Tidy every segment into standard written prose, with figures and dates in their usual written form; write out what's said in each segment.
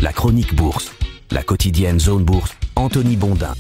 La chronique bourse, la quotidienne Zone Bourse, Anthony Bondin.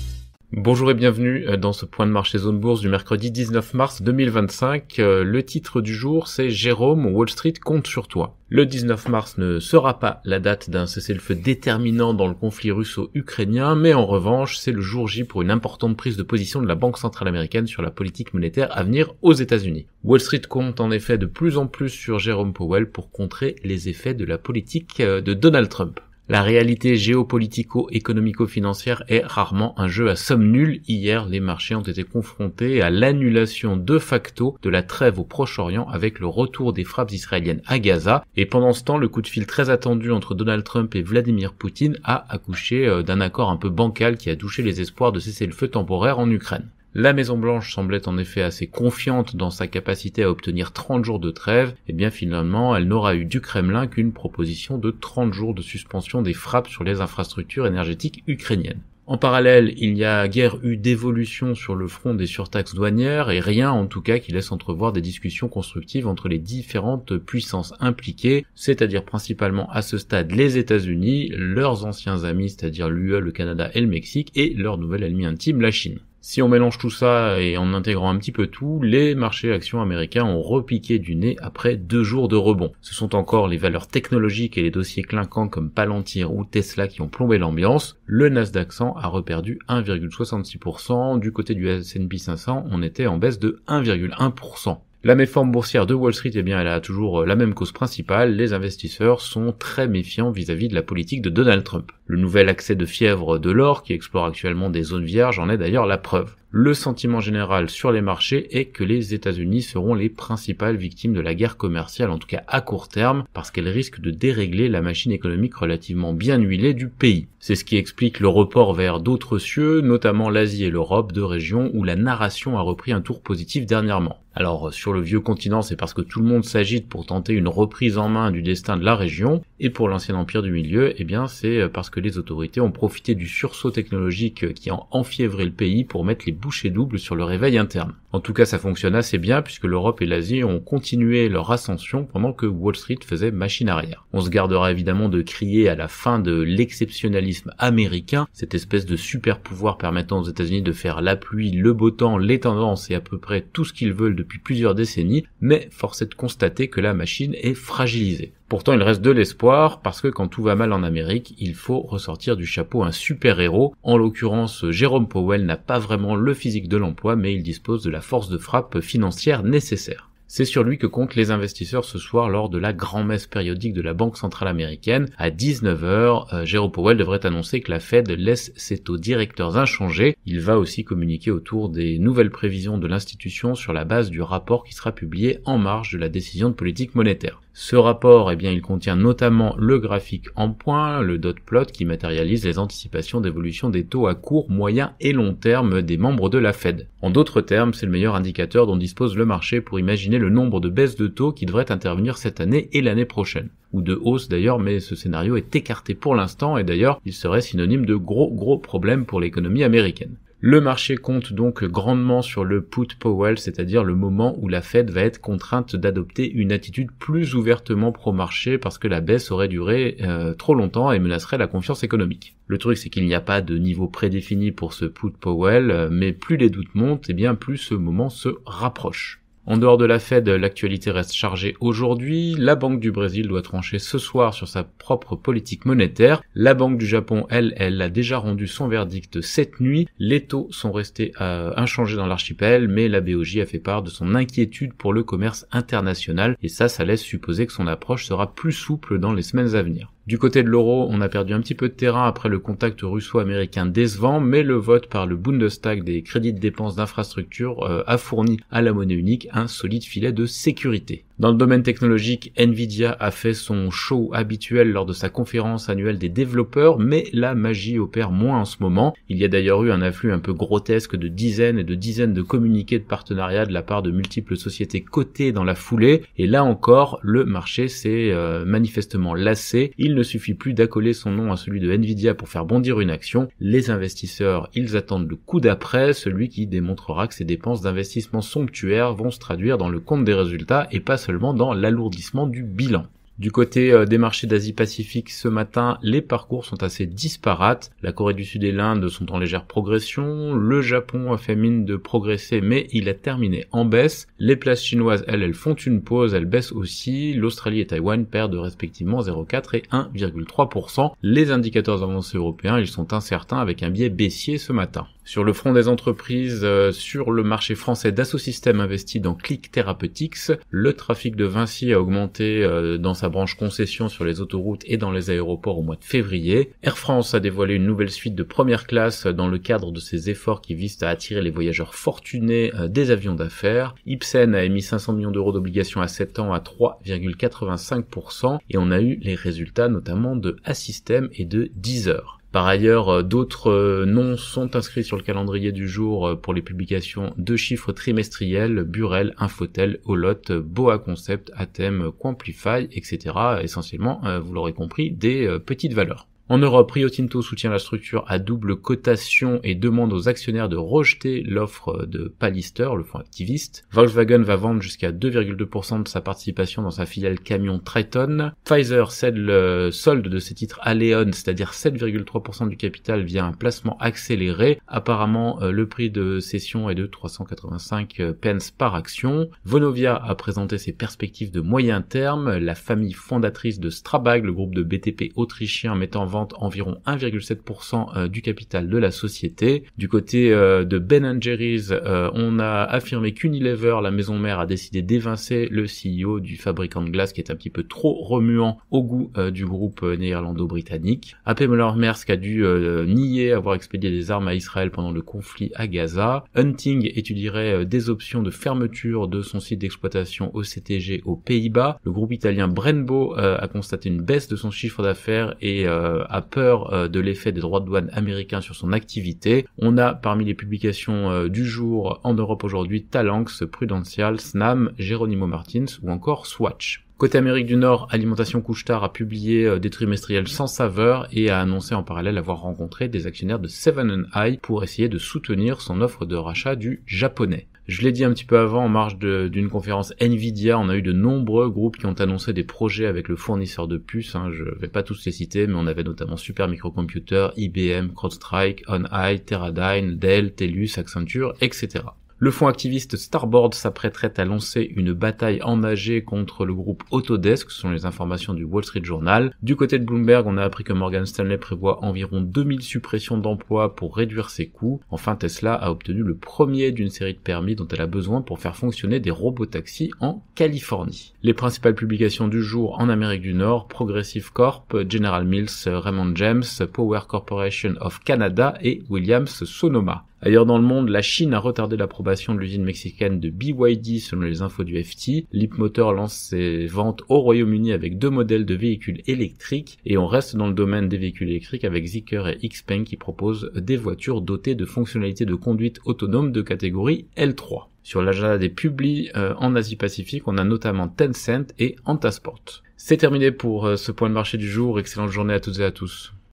Bonjour et bienvenue dans ce point de marché Zone Bourse du mercredi 19 mars 2025. Le titre du jour, c'est Jérôme, Wall Street compte sur toi. Le 19 mars ne sera pas la date d'un cessez-le-feu déterminant dans le conflit russo-ukrainien, mais en revanche, c'est le jour J pour une importante prise de position de la Banque centrale américaine sur la politique monétaire à venir aux États-Unis. Wall Street compte en effet de plus en plus sur Jérôme Powell pour contrer les effets de la politique de Donald Trump. La réalité géopolitico-économico-financière est rarement un jeu à somme nulle. Hier, les marchés ont été confrontés à l'annulation de facto de la trêve au Proche-Orient avec le retour des frappes israéliennes à Gaza. Et pendant ce temps, le coup de fil très attendu entre Donald Trump et Vladimir Poutine a accouché d'un accord un peu bancal qui a douché les espoirs de cessez-le-feu temporaire en Ukraine. La Maison-Blanche semblait en effet assez confiante dans sa capacité à obtenir 30 jours de trêve, et bien finalement elle n'aura eu du Kremlin qu'une proposition de 30 jours de suspension des frappes sur les infrastructures énergétiques ukrainiennes. En parallèle, il n'y a guère eu d'évolution sur le front des surtaxes douanières et rien en tout cas qui laisse entrevoir des discussions constructives entre les différentes puissances impliquées, c'est-à-dire principalement à ce stade les États-Unis, leurs anciens amis, c'est-à-dire l'UE, le Canada et le Mexique, et leur nouvel ennemi intime, la Chine. Si on mélange tout ça et en intégrant un petit peu tout, les marchés actions américains ont repiqué du nez après 2 jours de rebond. Ce sont encore les valeurs technologiques et les dossiers clinquants comme Palantir ou Tesla qui ont plombé l'ambiance. Le Nasdaq 100 a reperdu 1,66%. Du côté du S&P 500, on était en baisse de 1,1%. La méforme boursière de Wall Street, eh bien, elle a toujours la même cause principale. Les investisseurs sont très méfiants vis-à-vis de la politique de Donald Trump. Le nouvel accès de fièvre de l'or, qui explore actuellement des zones vierges, en est d'ailleurs la preuve. Le sentiment général sur les marchés est que les États-Unis seront les principales victimes de la guerre commerciale, en tout cas à court terme, parce qu'elle risque de dérégler la machine économique relativement bien huilée du pays. C'est ce qui explique le report vers d'autres cieux, notamment l'Asie et l'Europe, deux régions où la narration a repris un tour positif dernièrement. Alors sur le vieux continent, c'est parce que tout le monde s'agite pour tenter une reprise en main du destin de la région, et pour l'ancien empire du milieu, eh bien c'est parce que les autorités ont profité du sursaut technologique qui a enfiévré le pays pour mettre les bouchées doubles sur le réveil interne. En tout cas, ça fonctionne assez bien puisque l'Europe et l'Asie ont continué leur ascension pendant que Wall Street faisait machine arrière. On se gardera évidemment de crier à la fin de l'exceptionnalisme américain, cette espèce de super pouvoir permettant aux États-Unis de faire la pluie, le beau temps, les tendances et à peu près tout ce qu'ils veulent depuis plusieurs décennies, mais force est de constater que la machine est fragilisée. Pourtant, il reste de l'espoir, parce que quand tout va mal en Amérique, il faut ressortir du chapeau un super-héros. En l'occurrence, Jérôme Powell n'a pas vraiment le physique de l'emploi, mais il dispose de la force de frappe financière nécessaire. C'est sur lui que comptent les investisseurs ce soir lors de la grand-messe périodique de la Banque centrale américaine. À 19h, Jérôme Powell devrait annoncer que la Fed laisse ses taux directeurs inchangés. Il va aussi communiquer autour des nouvelles prévisions de l'institution sur la base du rapport qui sera publié en marge de la décision de politique monétaire. Ce rapport, eh bien, il contient notamment le graphique en point, le dot plot qui matérialise les anticipations d'évolution des taux à court, moyen et long terme des membres de la Fed. En d'autres termes, c'est le meilleur indicateur dont dispose le marché pour imaginer le nombre de baisses de taux qui devraient intervenir cette année et l'année prochaine. Ou de hausse d'ailleurs, mais ce scénario est écarté pour l'instant et d'ailleurs, il serait synonyme de gros problèmes pour l'économie américaine. Le marché compte donc grandement sur le put Powell, c'est-à-dire le moment où la Fed va être contrainte d'adopter une attitude plus ouvertement pro-marché parce que la baisse aurait duré trop longtemps et menacerait la confiance économique. Le truc, c'est qu'il n'y a pas de niveau prédéfini pour ce put Powell, mais plus les doutes montent, et bien plus ce moment se rapproche. En dehors de la Fed, l'actualité reste chargée aujourd'hui. La Banque du Brésil doit trancher ce soir sur sa propre politique monétaire. La Banque du Japon, elle a déjà rendu son verdict cette nuit. Les taux sont restés inchangés dans l'archipel, mais la BOJ a fait part de son inquiétude pour le commerce international, et ça laisse supposer que son approche sera plus souple dans les semaines à venir. Du côté de l'euro, on a perdu un petit peu de terrain après le contact russo-américain décevant, mais le vote par le Bundestag des crédits de dépenses d'infrastructure a fourni à la monnaie unique un solide filet de sécurité. Dans le domaine technologique, Nvidia a fait son show habituel lors de sa conférence annuelle des développeurs, mais la magie opère moins en ce moment. Il y a d'ailleurs eu un afflux un peu grotesque de dizaines et de dizaines de communiqués de partenariat de la part de multiples sociétés cotées dans la foulée, et là encore, le marché s'est manifestement lassé. Il ne suffit plus d'accoler son nom à celui de Nvidia pour faire bondir une action. Les investisseurs, ils attendent le coup d'après, celui qui démontrera que ces dépenses d'investissement somptuaires vont se traduire dans le compte des résultats et pas seulement dans l'alourdissement du bilan. Du côté des marchés d'Asie-Pacifique ce matin, les parcours sont assez disparates. La Corée du Sud et l'Inde sont en légère progression. Le Japon a fait mine de progresser, mais il a terminé en baisse. Les places chinoises, elles font une pause, elles baissent aussi. L'Australie et Taïwan perdent respectivement 0,4 et 1,3%. Les indicateurs avancés européens, ils sont incertains avec un biais baissier ce matin. Sur le front des entreprises, sur le marché français, Dassault Systèmes investit dans Click Therapeutics. Le trafic de Vinci a augmenté dans sa branche concession sur les autoroutes et dans les aéroports au mois de février. Air France a dévoilé une nouvelle suite de première classe dans le cadre de ses efforts qui visent à attirer les voyageurs fortunés des avions d'affaires. Ipsen a émis 500 millions d'euros d'obligations à 7 ans à 3,85% et on a eu les résultats notamment de Assystem et de Deezer. Par ailleurs, d'autres noms sont inscrits sur le calendrier du jour pour les publications de chiffres trimestriels, Burel, Infotel, Olot, Boa Concept, Atem, Quamplify, etc. Essentiellement, vous l'aurez compris, des petites valeurs. En Europe, Rio Tinto soutient la structure à double cotation et demande aux actionnaires de rejeter l'offre de Pallister, le fonds activiste. Volkswagen va vendre jusqu'à 2,2% de sa participation dans sa filiale camion Triton. Pfizer cède le solde de ses titres à Leon, c'est-à-dire 7,3% du capital via un placement accéléré. Apparemment, le prix de cession est de 385 pence par action. Vonovia a présenté ses perspectives de moyen terme. La famille fondatrice de Strabag, le groupe de BTP autrichien, met en vente environ 1,7% du capital de la société. Du côté de Ben & Jerry's, on a affirmé qu'Unilever, la maison mère, a décidé d'évincer le CEO du fabricant de glace qui est un petit peu trop remuant au goût du groupe néerlando-britannique. AP Møller-Maersk a dû nier avoir expédié des armes à Israël pendant le conflit à Gaza. Hunting étudierait des options de fermeture de son site d'exploitation OCTG aux Pays-Bas. Le groupe italien Brembo a constaté une baisse de son chiffre d'affaires et a peur de l'effet des droits de douane américains sur son activité. On a parmi les publications du jour en Europe aujourd'hui Talanx, Prudential, Snam, Geronimo Martins ou encore Swatch. Côté Amérique du Nord, Alimentation Couche-Tard a publié des trimestriels sans saveur et a annoncé en parallèle avoir rencontré des actionnaires de Seven & i pour essayer de soutenir son offre de rachat du japonais. Je l'ai dit un petit peu avant, en marge d'une conférence Nvidia, on a eu de nombreux groupes qui ont annoncé des projets avec le fournisseur de puces, je vais pas tous les citer, mais on avait notamment Super Microcomputer, IBM, CrowdStrike, OnEye, Teradyne, Dell, TELUS, Accenture, etc. Le fonds activiste Starboard s'apprêterait à lancer une bataille enragée contre le groupe Autodesk, ce sont les informations du Wall Street Journal. Du côté de Bloomberg, on a appris que Morgan Stanley prévoit environ 2000 suppressions d'emplois pour réduire ses coûts. Enfin, Tesla a obtenu le premier d'une série de permis dont elle a besoin pour faire fonctionner des robotaxis en Californie. Les principales publications du jour en Amérique du Nord, Progressive Corp, General Mills, Raymond James, Power Corporation of Canada et Williams Sonoma. Ailleurs dans le monde, la Chine a retardé l'approbation de l'usine mexicaine de BYD selon les infos du FT. Leapmotor lance ses ventes au Royaume-Uni avec 2 modèles de véhicules électriques et on reste dans le domaine des véhicules électriques avec Zeekr et Xpeng qui proposent des voitures dotées de fonctionnalités de conduite autonome de catégorie L3. Sur l'agenda des publis en Asie-Pacifique, on a notamment Tencent et Antasport. C'est terminé pour ce point de marché du jour. Excellente journée à toutes et à tous.